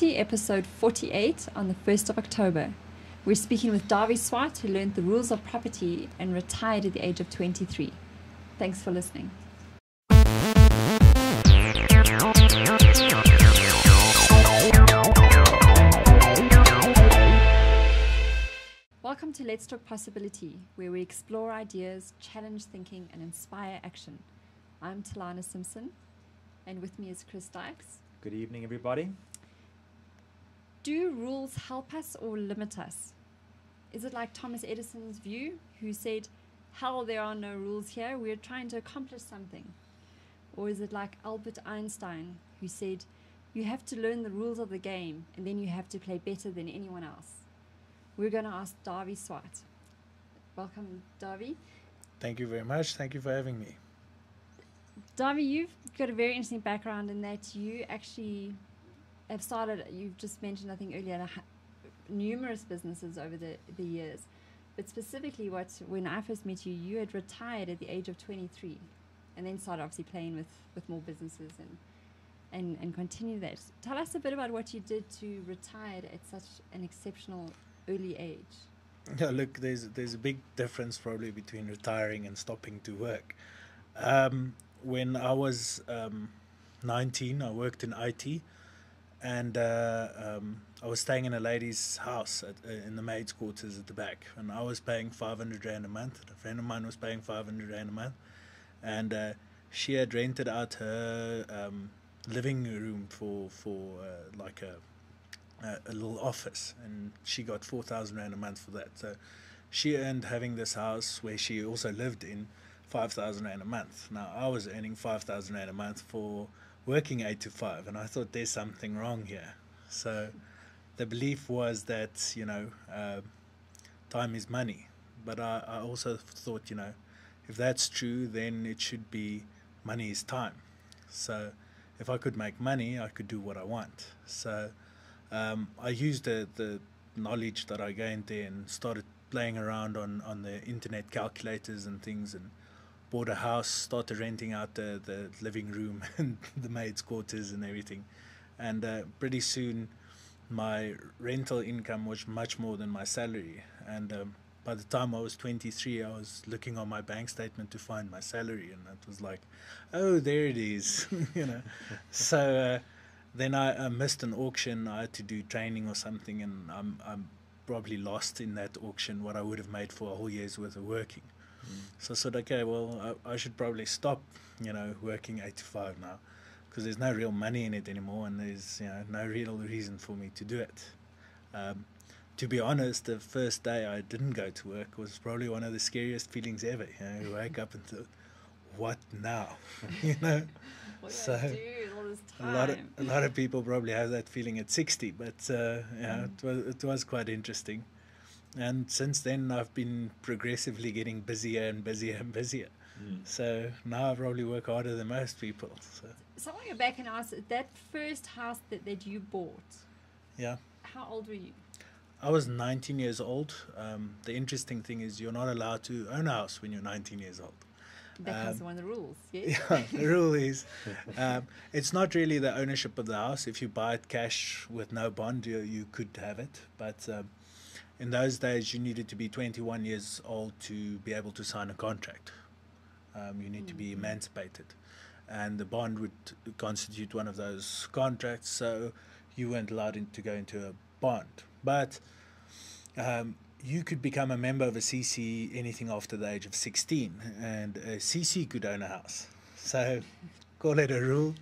Episode 48 on the 1st of October. We're speaking with Dawie Swart, who learned the rules of property and retired at the age of 23. Thanks for listening. Welcome to Let's Talk Possibility, where we explore ideas, challenge thinking, and inspire action. I'm Talana Simpson, and with me is Chris Dykes. Good evening, everybody. Do rules help us or limit us? Is it like Thomas Edison's view, who said, hell, there are no rules here, we're trying to accomplish something? Or is it like Albert Einstein, who said, you have to learn the rules of the game, and then you have to play better than anyone else? We're going to ask Dawie Swart. Welcome, Dawie. Thank you very much. Thank you for having me. Dawie, you've got a very interesting background in that you actually have started, you've just mentioned, I think earlier, numerous businesses over the years. But specifically, when I first met you, you had retired at the age of 23 and then started obviously playing with more businesses and continue that. Tell us a bit about what you did to retire at such an exceptional early age. Yeah, look, there's a big difference probably between retiring and stopping to work. When I was 19, I worked in IT. And I was staying in a lady's house in the maid's quarters at the back, and I was paying 500 Rand a month. A friend of mine was paying 500 Rand a month, and she had rented out her living room for like a little office, and she got 4,000 Rand a month for that. So she earned, having this house where she also lived in, 5,000 Rand a month. Now I was earning 5,000 Rand a month for working 8 to 5, and I thought there's something wrong here. So the belief was that, time is money. But I also thought, if that's true, then it should be money is time. So if I could make money, I could do what I want. So I used the knowledge that I gained there and started playing around on the internet calculators and things, and bought a house, started renting out the living room and the maid's quarters and everything. And pretty soon my rental income was much more than my salary. And by the time I was 23, I was looking on my bank statement to find my salary, and it was like, oh, there it is. So then I missed an auction. I had to do training or something, and I'm probably lost in that auction what I would have made for a whole year's worth of working. So I said, okay, well, I should probably stop, working 8 to 5 now, because there's no real money in it anymore, and there's, no real reason for me to do it. To be honest, the first day I didn't go to work was probably one of the scariest feelings ever. You wake up and thought, what now? What so do I do all this time? a lot of people probably have that feeling at 60, but it was quite interesting. And since then, I've been progressively getting busier and busier and busier. So now I probably work harder than most people. So I want to go back and ask, that first house that you bought, yeah, how old were you? I was 19 years old. The interesting thing is you're not allowed to own a house when you're 19 years old. That was one of the rules, yes? Yeah, the rule is it's not really the ownership of the house. If you buy it cash with no bond, you could have it. But in those days, you needed to be 21 years old to be able to sign a contract. You need to be emancipated. And the bond would constitute one of those contracts, so you weren't allowed to go into a bond. But you could become a member of a CC anything after the age of 16, and a CC could own a house. So call it a rule.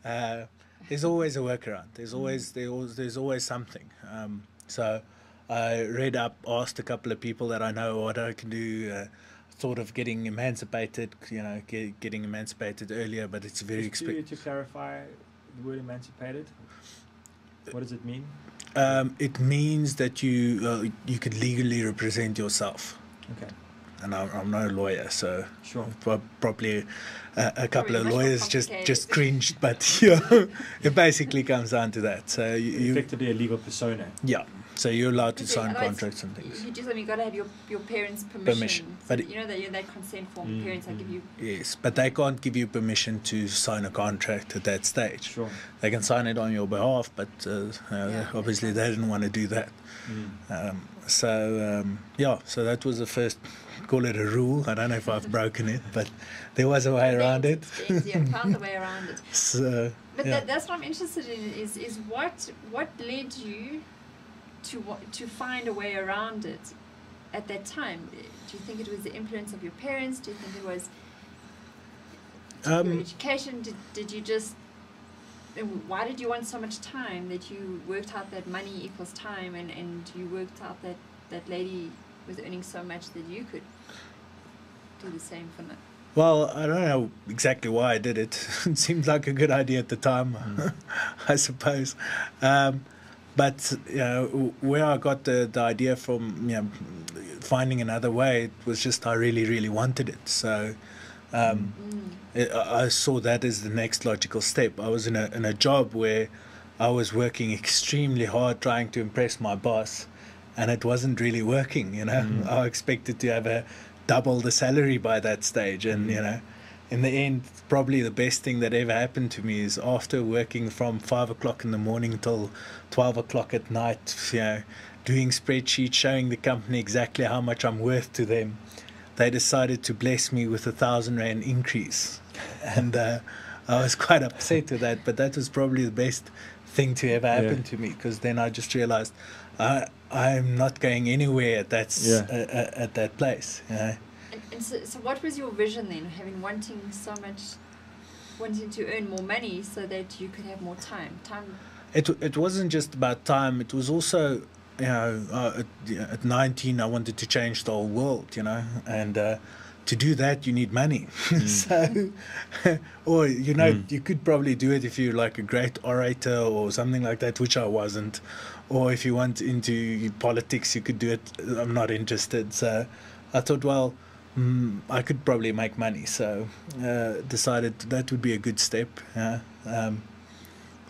There's always a workaround. There's always something. So I read up, asked a couple of people that I know what I can do, thought of getting emancipated, getting emancipated earlier, but it's very expensive. To clarify the word emancipated, what does it mean? It means that you could legally represent yourself. Okay. And I'm not a lawyer, so sure. probably a couple Probably of much more lawyers just complicated. cringed, but yeah, it basically comes down to that. So you Effectively a legal persona. yeah, so you're allowed to Because sign otherwise contracts and things. You just, I mean, got to have your parents' permission. So But that, you know that consent form, parents that give you. Yes, but they can't give you permission to sign a contract at that stage. Sure. They can sign it on your behalf, but Yeah, obviously that's- they didn't want to do that. Mm. So that was the first, call it a rule. I don't know if I've broken it, but there was a way around it. Things, yeah, found the way around it. So, But yeah. that's what I'm interested in is what led you to find a way around it at that time? Do you think it was the influence of your parents? Do you think it was your education? Did you just, and why did you want so much time that you worked out that money equals time, and you worked out that lady was earning so much that you could do the same for nothing? Well, I don't know exactly why I did it. It seemed like a good idea at the time, I suppose. But you know, where I got the idea from, you know, finding another way, it was just I really, really wanted it. So I saw that as the next logical step. I was in a job where I was working extremely hard trying to impress my boss, and it wasn't really working. You know, I expected to have double the salary by that stage, and you know, in the end, probably the best thing that ever happened to me is after working from 5 o'clock in the morning till 12 o'clock at night, you know, doing spreadsheets showing the company exactly how much I'm worth to them, they decided to bless me with 1,000 rand increase, and I was quite upset with that. But that was probably the best thing to ever happen to me, because then I just realized I'm not going anywhere at that place. You know? And so what was your vision then, wanting to earn more money so that you could have more time? It wasn't just about time. It was also, you know, at 19 I wanted to change the whole world, you know, and to do that you need money. So, or you know, you could probably do it if you're like a great orator or something like that, which I wasn't. Or if you want into politics, you could do it. I'm not interested. So I thought, well, I could probably make money. So decided that would be a good step.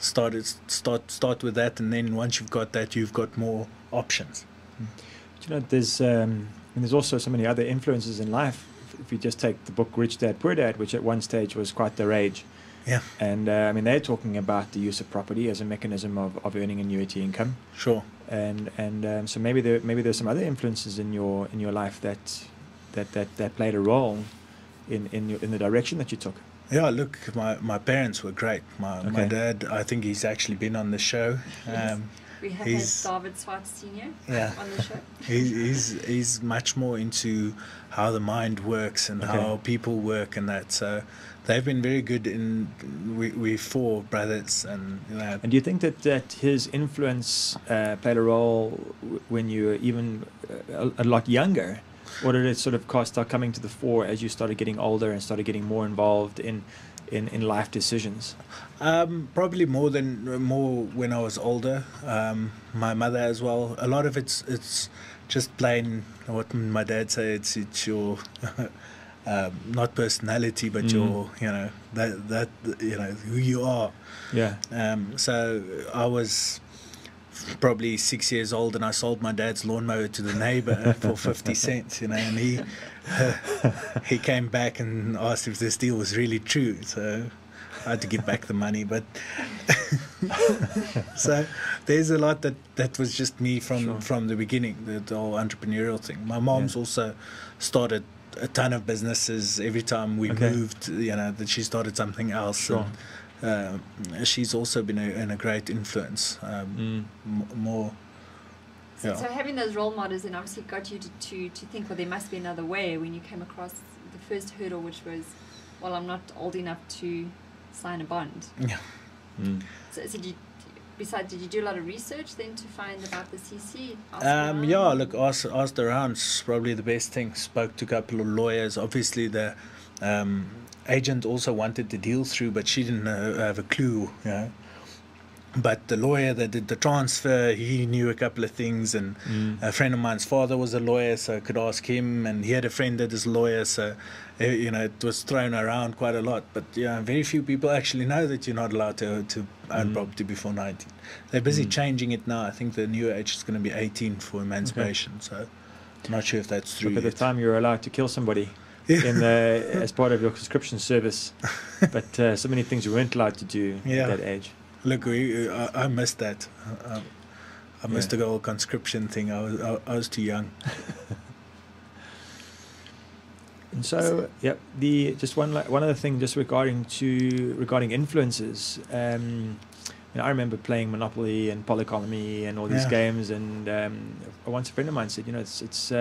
Start with that, and then once you've got that, you've got more options. But, you know, there's also so many other influences in life. If you just take the book Rich Dad Poor Dad, which at one stage was quite the rage. Yeah. And I mean, they're talking about the use of property as a mechanism of earning annuity income. Sure. And so maybe there's some other influences in your life that played a role in the direction that you took. Yeah, look, my parents were great. My dad, I think he's actually been on the show. Yes. We have had Dawie Swart Senior on the show. He's much more into how the mind works and how people work and that. So they've been very good we're four brothers, and you know. And do you think that his influence played a role when you were even a lot younger? Or did it sort of start coming to the fore as you started getting older and started getting more involved in life decisions? Probably more when I was older. My mother as well. A lot of it's just plain what my dad said. It's your not personality, but your that who you are. Yeah. So I was probably 6 years old, and I sold my dad's lawnmower to the neighbor for 50 cents, you know, and he came back and asked if this deal was really true, so I had to give back the money. But so there's a lot that was just me from the beginning, the whole entrepreneurial thing. My mom's also started a ton of businesses. Every time we moved, you know, that she started something else. Sure. And, she's also been a great influence. More. So having those role models then obviously got you to think, well, there must be another way. When you came across the first hurdle, which was, well, I'm not old enough to sign a bond. Yeah. So did you do a lot of research then to find about the CC? Look, asked around is probably the best thing. Spoke to a couple of lawyers. Obviously, the agent also wanted the deal through, but she didn't have a clue, you know, But the lawyer that did the transfer, he knew a couple of things, and a friend of mine's father was a lawyer, so I could ask him, and he had a friend that is a lawyer, so it was thrown around quite a lot. But very few people actually know that you're not allowed to own property before 19. They're busy changing it now. I think the new age is going to be 18 for emancipation, so I'm not sure if that's true. Look at the time you're allowed to kill somebody as part of your conscription service, but so many things you weren't allowed to do at that age. Look, I missed that. I missed the whole conscription thing. I was too young. And so, just one other thing, just regarding influences. I remember playing Monopoly and Polycolony and all these games, and once a friend of mine said, it's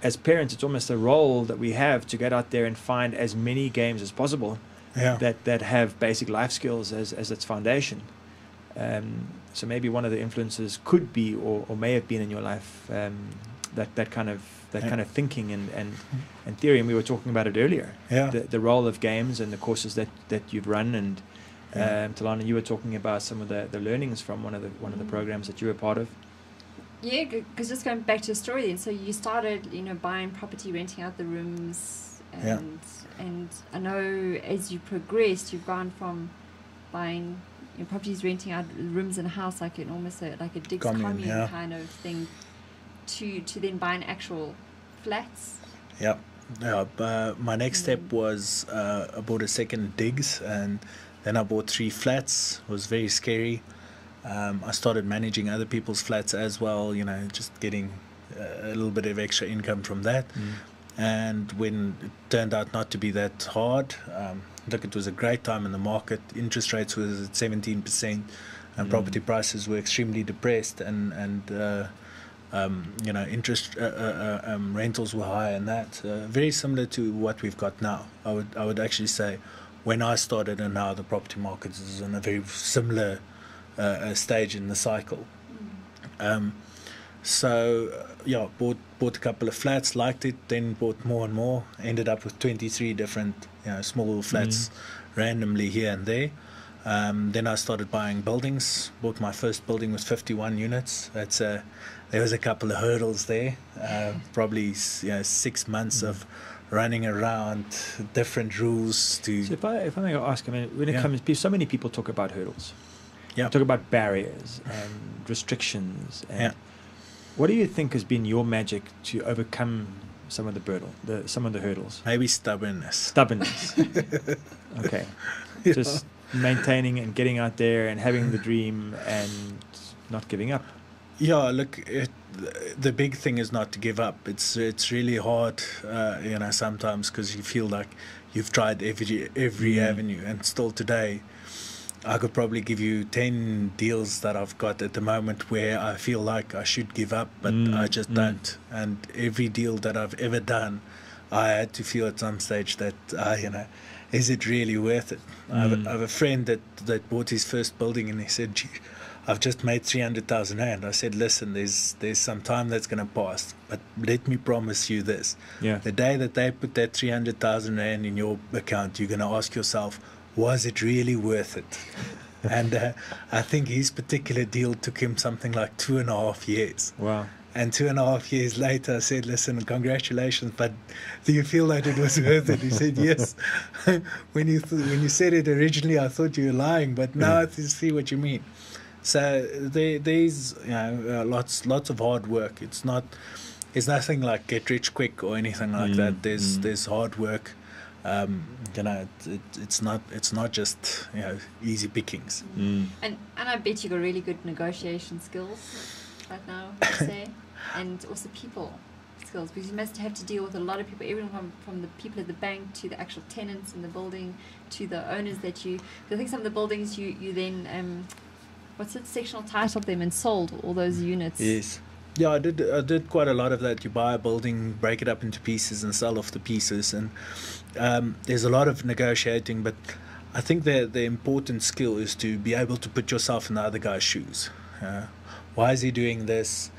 as parents, it's almost a role that we have to get out there and find as many games as possible. That have basic life skills as its foundation. So maybe one of the influences could be or may have been in your life that kind of thinking and theory. And we were talking about it earlier. The role of games and the courses that you've run. And Talana, you were talking about some of the learnings from one of the programs that you were part of. Yeah, because just going back to the story then, so you started buying property, renting out the rooms, and I know as you progressed, you've gone from buying properties, renting out rooms in a house, like almost like a digs commune kind of thing, to then buying actual flats. My next step was I bought a second digs, and then I bought 3 flats. It was very scary. I started managing other people's flats as well, just getting a little bit of extra income from that. And when it turned out not to be that hard, look, it was a great time in the market. Interest rates was at 17%, and property prices were extremely depressed, and interest rentals were high, and that very similar to what we've got now. I would actually say when I started and now the property market is in a very similar stage in the cycle. Bought a couple of flats, liked it, then bought more and more, ended up with 23 different small flats randomly here and there. Then I started buying buildings. Bought my first building with 51 units. There was a couple of hurdles there, probably 6 months of running around, different rules to... So if I may ask, when it comes, so many people talk about hurdles. Talk about barriers and restrictions. And what do you think has been your magic to overcome some of the hurdles? Maybe stubbornness. Okay. Just maintaining and getting out there and having the dream and not giving up. Look, the big thing is not to give up. It's really hard, sometimes, because you feel like you've tried every avenue, and still today I could probably give you 10 deals that I've got at the moment where I feel like I should give up, but I just don't. And every deal that I've ever done, I had to feel at some stage that, is it really worth it? I have a friend that bought his first building, and he said, "Gee, I've just made 300,000 rand." I said, "Listen, there's some time that's going to pass, but let me promise you this. The day that they put that 300,000 rand in your account, you're going to ask yourself, was it really worth it?" And I think his particular deal took him something like 2.5 years. Wow. And 2.5 years later, I said, "Listen, congratulations, but do you feel that it was worth it?" He said, "Yes." When you said it originally, I thought you were lying, but now I see what you mean. So there's lots of hard work. It's nothing like get rich quick or anything like that. There's hard work. It's not just easy pickings. And I bet you got really good negotiation skills right now, I'd say, and also people skills, because you must have to deal with a lot of people, everyone from the people at the bank to the actual tenants in the building to the owners that you. I think some of the buildings you then sectional title them and sold all those units. Yes. Yeah, I did quite a lot of that. You buy a building, break it up into pieces, and sell off the pieces. And there's a lot of negotiating, but I think the important skill is to be able to put yourself in the other guy's shoes. Why is he doing this?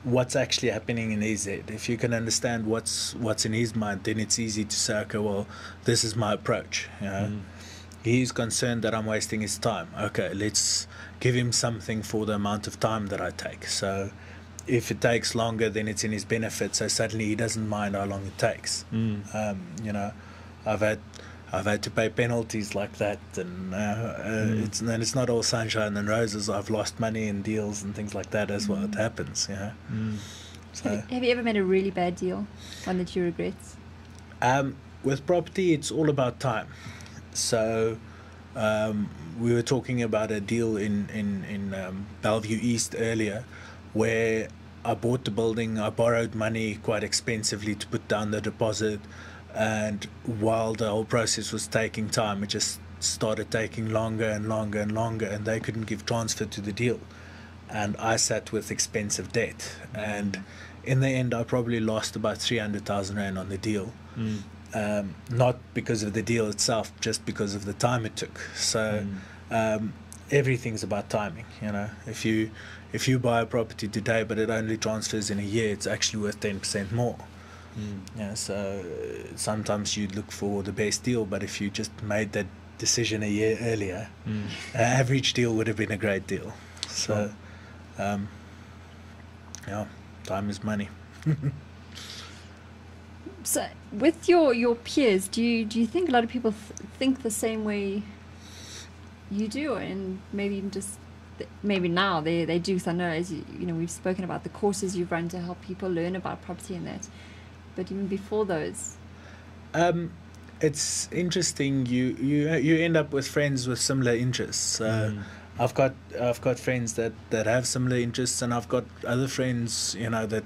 What's actually happening in his head? If you can understand what's in his mind, then it's easy to say, okay, well, this is my approach. He's concerned that I'm wasting his time. Okay, let's give him something for the amount of time that I take. So if it takes longer, then it's in his benefit. So suddenly he doesn't mind how long it takes. You know, I've had to pay penalties like that, and it's not all sunshine and roses. I've lost money in deals and things like that as well. It happens, you know. So Have you ever made a really bad deal, one that you regret? with property, it's all about time. So we were talking about a deal in Bellevue East earlier, where I bought the building. I borrowed money quite expensively to put down the deposit. And while the whole process was taking time, it just started taking longer and longer and longer, and they couldn't give transfer to the deal. And I sat with expensive debt. And in the end, I probably lost about 300,000 Rand on the deal. Not because of the deal itself, just because of the time it took. So everything's about timing, you know. If you buy a property today, but it only transfers in a year, it's actually worth 10% more. Yeah, so sometimes you look for the best deal, but if you just made that decision a year earlier, average deal would have been a great deal. So, yeah, time is money. So, with your peers, do you think a lot of people think the same way you do, and maybe even just maybe now they do? So I know, as you know, we've spoken about the courses you've run to help people learn about property and that. But even before those, it's interesting. You end up with friends with similar interests. I've got friends that have similar interests, and I've got other friends, you know, that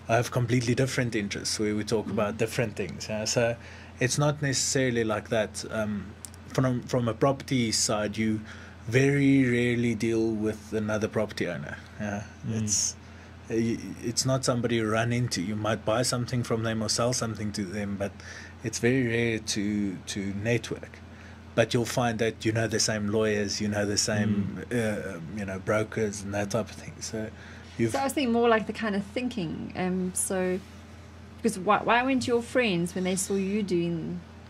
have completely different interests, where we talk about different things. So it's not necessarily like that. From a property side, you very rarely deal with another property owner. It's not somebody you run into. You might buy something from them or sell something to them, but it's very rare to network. But you'll find that you know the same lawyers, you know the same you know, brokers and that type of thing. So I was thinking more like the kind of thinking. So because why weren't your friends, when they saw you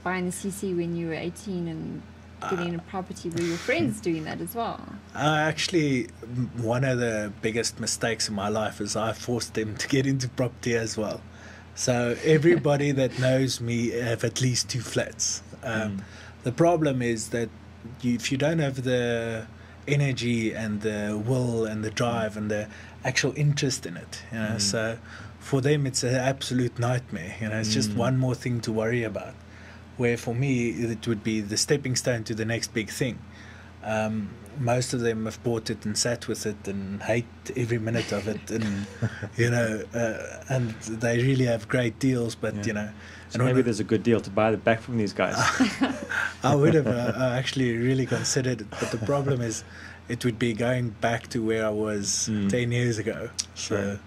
buying the CC when you were 18 and getting a property, were your friends doing that as well? Actually, one of the biggest mistakes in my life is I forced them to get into property as well. So everybody that knows me have at least 2 flats. The problem is that if you don't have the energy and the will and the drive and the actual interest in it, you know, so for them it's an absolute nightmare. You know, it's just one more thing to worry about. Where for me, it would be the stepping stone to the next big thing. Most of them have bought it and sat with it and hate every minute of it, and you know, and they really have great deals. But you know, so and maybe there's a good deal to buy it back from these guys. I would have actually really considered it, but the problem is, it would be going back to where I was 10 years ago. Sure. So,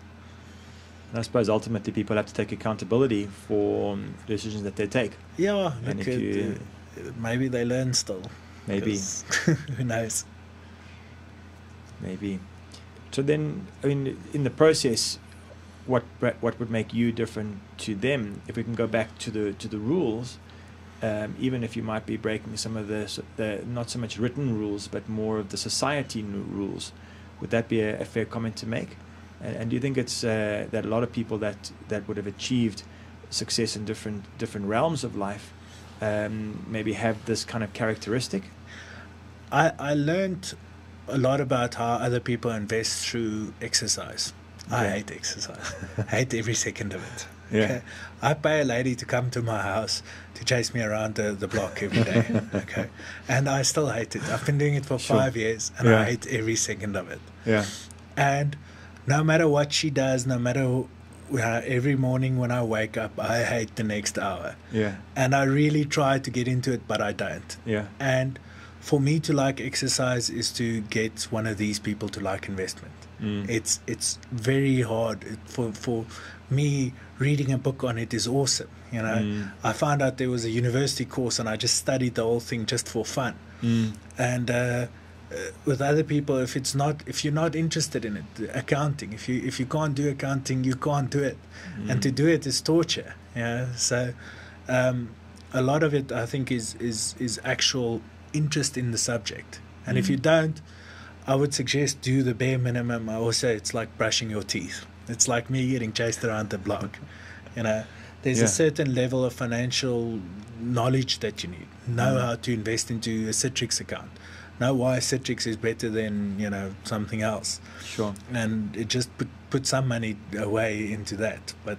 and I suppose ultimately people have to take accountability for the decisions that they take. Yeah, and maybe they learn still. Maybe. Who knows? Maybe. So then, I mean, in the process, what would make you different to them? If we can go back to the rules, even if you might be breaking some of the not so much written rules, but more of the society rules, would that be a fair comment to make? And do you think it's that a lot of people that would have achieved success in different realms of life maybe have this kind of characteristic? I learned a lot about how other people invest through exercise. I hate exercise. I hate every second of it. Yeah. Okay? I pay a lady to come to my house to chase me around the block every day. Okay, and I still hate it. I've been doing it for 5 years, and I hate every second of it. Yeah. And no matter what she does, no matter every morning when I wake up, I hate the next hour. Yeah. And I really try to get into it, but I don't. Yeah. And for me to like exercise is to get one of these people to like investment. It's very hard. For me, reading a book on it is awesome. You know, I found out there was a university course, and I just studied the whole thing just for fun. And with other people, if you're not interested in it, accounting, if you can't do accounting, you can't do it, and to do it is torture. Yeah, so a lot of it, I think, is actual interest in the subject. And if you don't, I would suggest do the bare minimum. I always say it's like brushing your teeth. It's like me getting chased around the block. You know, there's a certain level of financial knowledge that you need. Know how to invest into a Citrix account. Know why Citrix is better than, you know, something else. Sure. And it just put some money away into that. But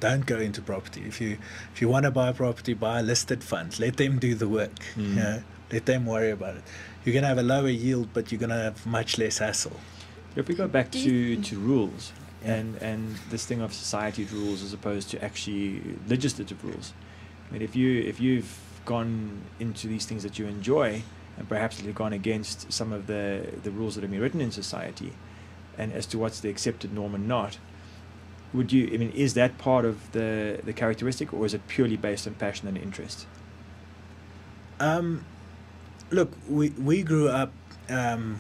don't go into property. If you want to buy a property, buy a listed fund. Let them do the work. You know, let them worry about it. You're going to have a lower yield, but you're going to have much less hassle. If we go back to rules and this thing of society rules as opposed to actually legislative rules. I mean, if you've gone into these things that you enjoy and perhaps you've gone against some of the rules that have been written in society and as to what's the accepted norm and not, is that part of the characteristic, or is it purely based on passion and interest? Look, we grew up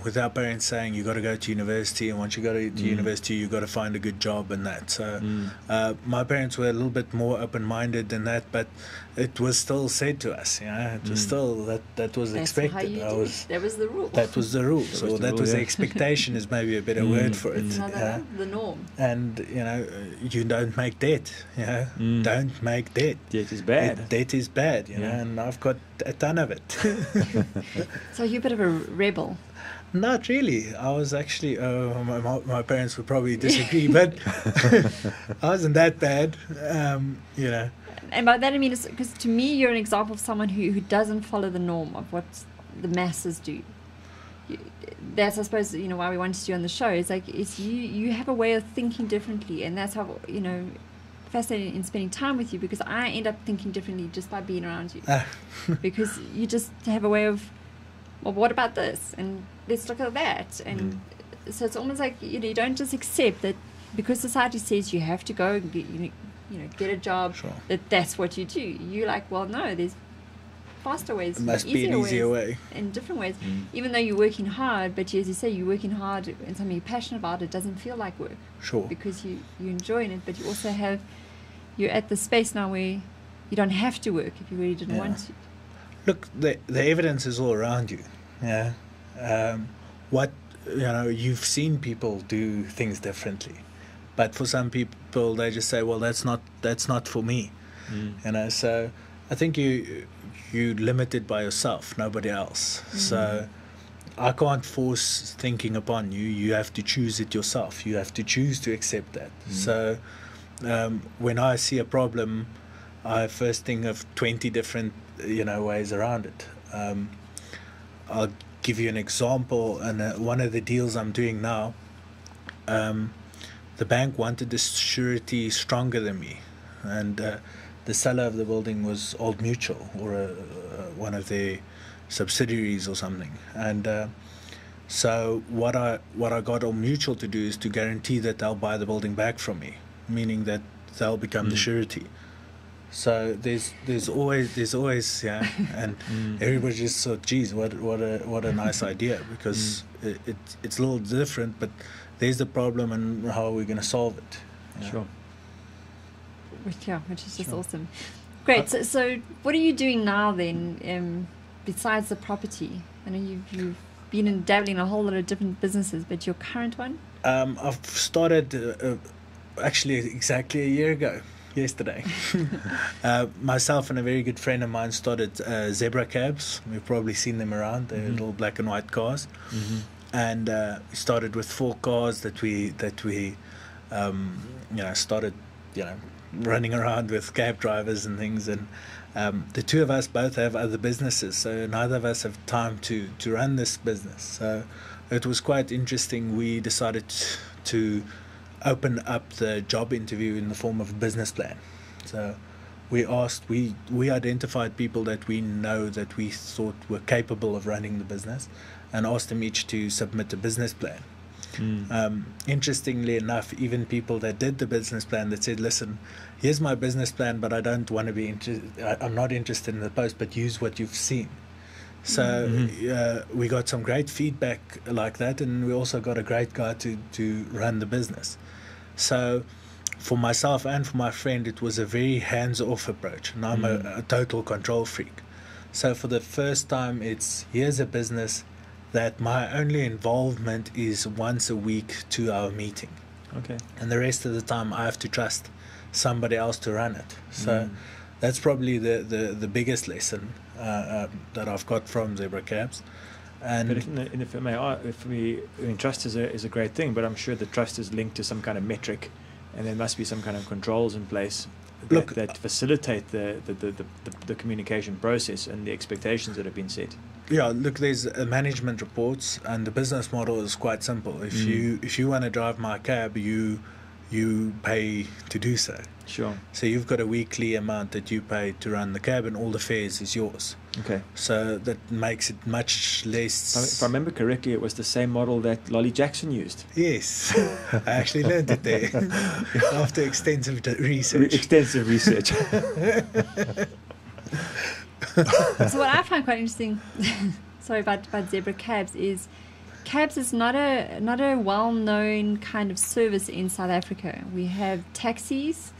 with our parents saying you got to go to university, and once you go to university, you got to find a good job and that. So my parents were a little bit more open-minded than that, but it was still said to us. You know, it was still that was That's expected. that was the rule. That was the rule. So that was the expectation is maybe a better word for it. No, the norm. And you know, you don't make debt. You know, don't make debt. Debt is bad. Debt is bad. You know, and I've got a ton of it. So you're a bit of a rebel. Not really. I was actually, my parents would probably disagree, but I wasn't that bad, you know. And by that I mean, because to me you're an example of someone who doesn't follow the norm of what the masses do. That's, I suppose, you know, why we wanted you on the show. It's like you have a way of thinking differently, and that's how, you know, fascinating in spending time with you, because I end up thinking differently just by being around you. Because you just have a way of, well, what about this? And let's look at that. And so it's almost like, you know, you don't just accept that because society says you have to go and get a job, that's what you do. You're like, well, no, there's faster ways. It must be an easier way. In different ways. Even though you're working hard, but as you say, you're working hard and something you're passionate about, it doesn't feel like work. Sure. Because you're enjoying it, but you also you're at the space now where you don't have to work if you really didn't want to. Look, the evidence is all around you. Yeah. You've seen people do things differently, but for some people they just say, well, that's not for me. You know, so I think you're limited by yourself, nobody else. So I can't force thinking upon you. You have to choose it yourself. You have to choose to accept that. So when I see a problem, I first think of 20 different ways around it. I'll give you an example, and one of the deals I'm doing now, the bank wanted the surety stronger than me, and the seller of the building was Old Mutual, or one of their subsidiaries or something. And so what I got Old Mutual to do is to guarantee that they'll buy the building back from me, meaning that they'll become the surety. So there's always and everybody just thought, geez, what a nice idea, because it's a little different, but there's the problem, and how are we going to solve it? Sure. Which is just awesome. Great. So what are you doing now then, besides the property? I know you've been dabbling in a whole lot of different businesses, but your current one? I've started actually exactly a year ago. Yesterday. Myself and a very good friend of mine started Zebra cabs. We've probably seen them around. They're little black and white cars. And we started with 4 cars that we started running around with cab drivers and things. And the two of us both have other businesses, so neither of us have time to run this business. So it was quite interesting. We decided to open up the job interview in the form of a business plan. So we identified people that we know that we thought were capable of running the business, and asked them each to submit a business plan. Interestingly enough, even people that did the business plan that said, listen, here's my business plan, but I don't want to be I'm not interested in the post, but use what you've seen. So we got some great feedback like that, and we also got a great guy to run the business. So for myself and for my friend, it was a very hands-off approach, and I'm a total control freak. So for the first time, here's a business that my only involvement is once a week, 2-hour meeting. Okay. And the rest of the time I have to trust somebody else to run it. So that's probably the biggest lesson that I've got from Zebra Cabs. And if I mean, trust is a great thing, but I'm sure the trust is linked to some kind of metric, and there must be some kind of controls in place that facilitate the communication process and the expectations that have been set. Yeah, look, there's management reports, and the business model is quite simple. If you want to drive my cab, you pay to do so. Sure. So you've got a weekly amount that you pay to run the cab, and all the fares is yours. Okay. So that makes it much less. If I remember correctly, it was the same model that Lolly Jackson used. Yes, I actually learned it there after extensive research. So what I find quite interesting, sorry, about Zebra Cabs is not a well-known kind of service in South Africa. We have taxis.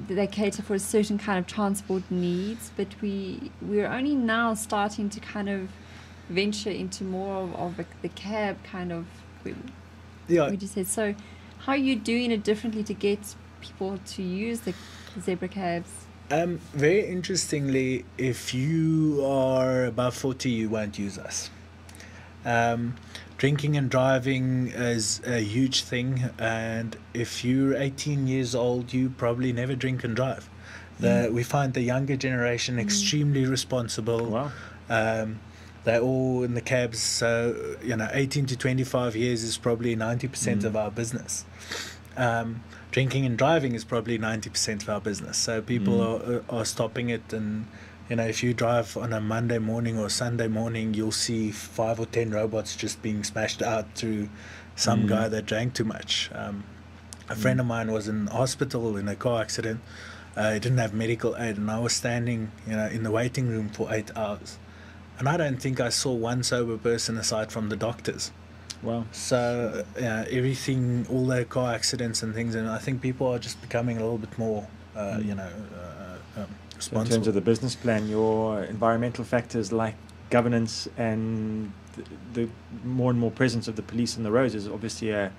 They cater for a certain kind of transport needs, but we're only now starting to kind of venture into more of the cab kind of. Yeah. We just said, so how are you doing it differently to get people to use the Zebra Cabs? Very interestingly, if you are above 40, you won't use us. Drinking and driving is a huge thing, and if you're 18 years old, you probably never drink and drive. We find the younger generation extremely responsible. Wow. They're all in the cabs, so 18 to 25 years is probably 90% of our business. Drinking and driving is probably 90% of our business. So people are stopping it, and if you drive on a Monday morning or Sunday morning, you'll see 5 or 10 robots just being smashed out through some guy that drank too much. A friend of mine was in hospital in a car accident. He didn't have medical aid, and I was standing in the waiting room for 8 hours. And I don't think I saw one sober person aside from the doctors. Wow. So everything, all the car accidents and things, and I think people are just becoming a little bit more, responsible. In terms of the business plan, your environmental factors like governance and the more and more presence of the police on the roads is obviously a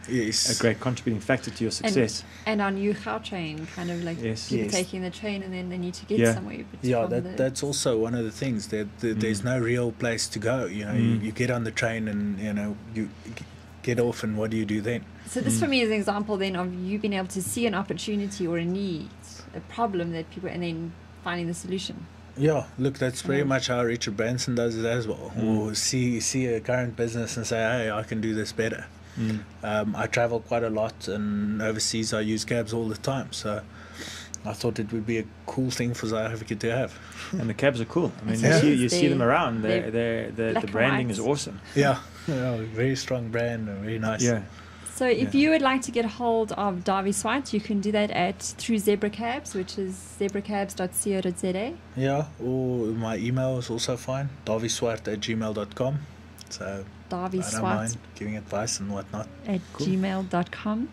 great contributing factor to your success. And our new Gautrain, kind of like people taking the train and then they need to get somewhere. But that's also one of the things that there's no real place to go. You get on the train and you get off, and what do you do then? So this for me is an example then of you being able to see an opportunity or a need, a problem that people, and then finding the solution. Yeah, look, that's very much how Richard Branson does it as well. Or see a current business and say, hey, I can do this better. I travel quite a lot, and overseas I use cabs all the time. So I thought it would be a cool thing for South Africa to have. And the cabs are cool. I mean, you see them around. The branding is awesome. Yeah, very strong brand, very nice. Yeah. So if you would like to get a hold of Dawie Swart, you can do that through Zebra Cabs, which is zebracabs.co.za. Yeah, or my email is also fine, dawieswart@gmail.com. So Dawie I don't mind giving advice and whatnot. @gmail.com.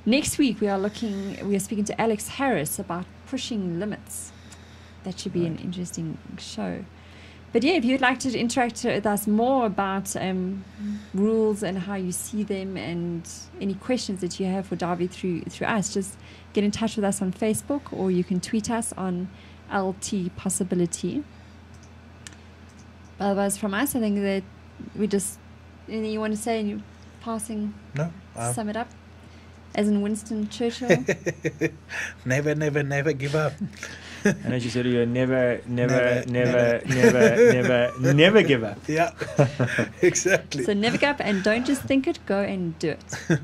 Next week we are speaking to Alex Harris about pushing limits. That should be an interesting show. But yeah, if you'd like to interact with us more about rules and how you see them, and any questions that you have for Dawie through us, just get in touch with us on Facebook, or you can tweet us on LT Possibility. Otherwise, from us, I think that we just, anything you want to say in your passing? No. Sum it up, as in Winston Churchill. Never, never, never give up. And as you said earlier, never give up. Yeah, exactly. So never give up, and don't just think it, go and do it.